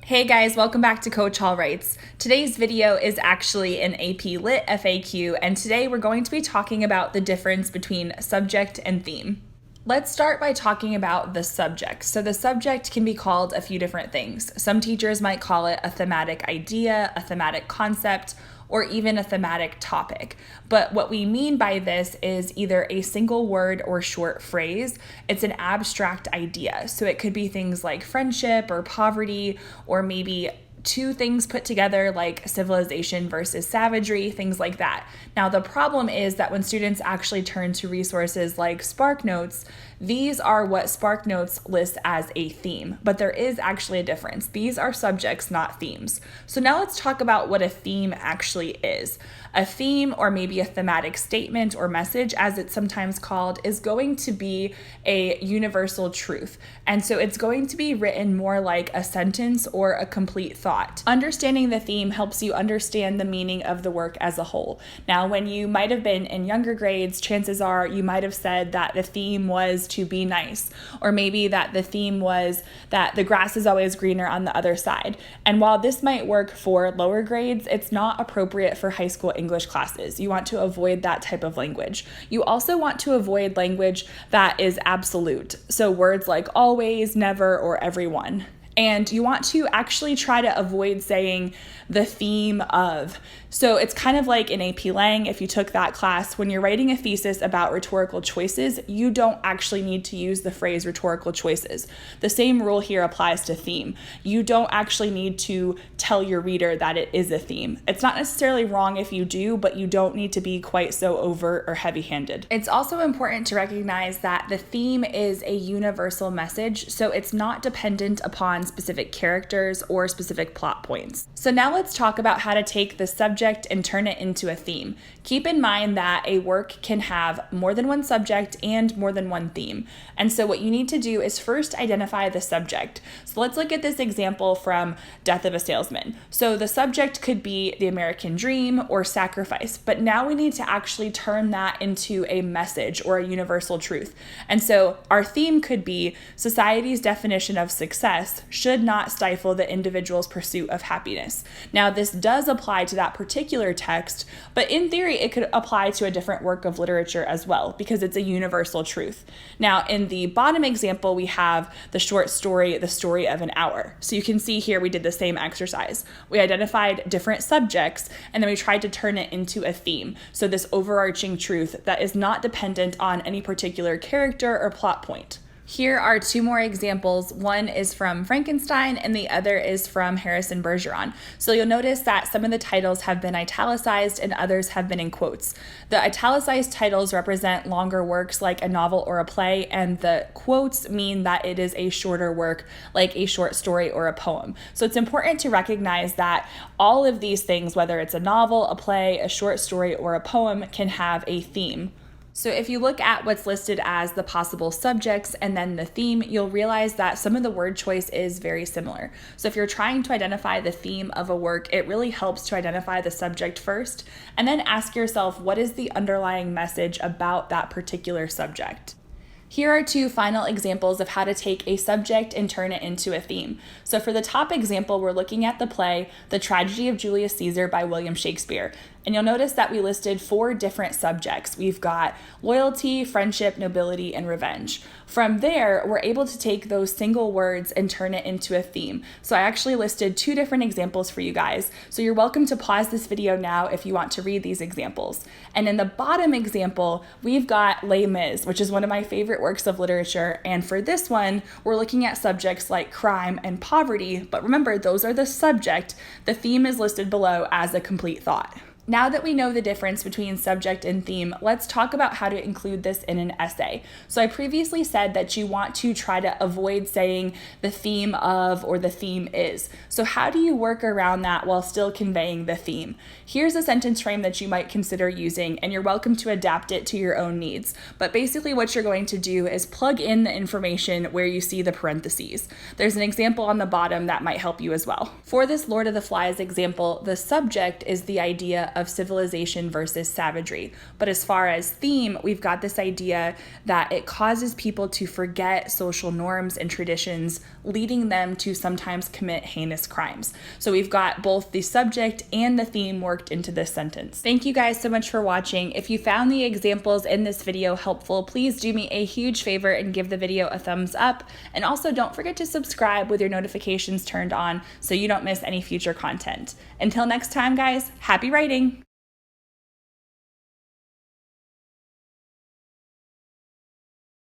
Hey guys, welcome back to Coach Hall Writes. Today's video is actually an AP Lit FAQ, and today we're going to be talking about the difference between subject and theme. Let's start by talking about the subject. So the subject can be called a few different things. Some teachers might call it a thematic idea, a thematic concept, or even a thematic topic. But what we mean by this is either a single word or short phrase. It's an abstract idea. So it could be things like friendship or poverty, or maybe two things put together like civilization versus savagery, things like that. Now, the problem is that when students actually turn to resources like SparkNotes, these are what SparkNotes lists as a theme, but there is actually a difference. These are subjects, not themes. So now let's talk about what a theme actually is. A theme, or maybe a thematic statement or message, as it's sometimes called, is going to be a universal truth. And so it's going to be written more like a sentence or a complete thought. Understanding the theme helps you understand the meaning of the work as a whole. Now, when you might have been in younger grades, chances are you might have said that the theme was to be nice, or maybe that the theme was that the grass is always greener on the other side. And while this might work for lower grades, it's not appropriate for high school English classes. You want to avoid that type of language. You also want to avoid language that is absolute. So words like always, never, or everyone. And you want to actually try to avoid saying the theme of. So it's kind of like in AP Lang, if you took that class, when you're writing a thesis about rhetorical choices, you don't actually need to use the phrase rhetorical choices. The same rule here applies to theme. You don't actually need to tell your reader that it is a theme. It's not necessarily wrong if you do, but you don't need to be quite so overt or heavy-handed. It's also important to recognize that the theme is a universal message, so it's not dependent upon specific characters or specific plot points. So now let's talk about how to take the subject and turn it into a theme. Keep in mind that a work can have more than one subject and more than one theme. And so what you need to do is first identify the subject. So let's look at this example from Death of a Salesman. So the subject could be the American dream or sacrifice, but now we need to actually turn that into a message or a universal truth. And so our theme could be society's definition of success should not stifle the individual's pursuit of happiness. Now, this does apply to that particular text, but in theory, it could apply to a different work of literature as well, because it's a universal truth. Now, in the bottom example, we have the short story, The Story of an Hour. So you can see here we did the same exercise. We identified different subjects, and then we tried to turn it into a theme. So this overarching truth that is not dependent on any particular character or plot point. Here are two more examples. One is from Frankenstein and the other is from Harrison Bergeron. So you'll notice that some of the titles have been italicized and others have been in quotes. The italicized titles represent longer works like a novel or a play, and the quotes mean that it is a shorter work like a short story or a poem. So it's important to recognize that all of these things, whether it's a novel, a play, a short story, or a poem, can have a theme. So if you look at what's listed as the possible subjects and then the theme, you'll realize that some of the word choice is very similar. So if you're trying to identify the theme of a work, it really helps to identify the subject first, and then ask yourself, what is the underlying message about that particular subject? Here are two final examples of how to take a subject and turn it into a theme. So for the top example, we're looking at the play, The Tragedy of Julius Caesar by William Shakespeare. And you'll notice that we listed 4 different subjects. We've got loyalty, friendship, nobility, and revenge. From there, we're able to take those single words and turn it into a theme. So I actually listed 2 different examples for you guys. So you're welcome to pause this video now if you want to read these examples. And in the bottom example, we've got Les Mis, which is one of my favorite works of literature. And for this one, we're looking at subjects like crime and poverty. But remember, those are the subject. The theme is listed below as a complete thought. Now that we know the difference between subject and theme, let's talk about how to include this in an essay. So I previously said that you want to try to avoid saying the theme of or the theme is. So how do you work around that while still conveying the theme? Here's a sentence frame that you might consider using, and you're welcome to adapt it to your own needs. But basically what you're going to do is plug in the information where you see the parentheses. There's an example on the bottom that might help you as well. For this Lord of the Flies example, the subject is the idea of civilization versus savagery. But as far as theme, we've got this idea that it causes people to forget social norms and traditions, leading them to sometimes commit heinous crimes. So we've got both the subject and the theme worked into this sentence. Thank you guys so much for watching. If you found the examples in this video helpful, please do me a huge favor and give the video a thumbs up. And also don't forget to subscribe with your notifications turned on so you don't miss any future content. Until next time, guys, happy writing!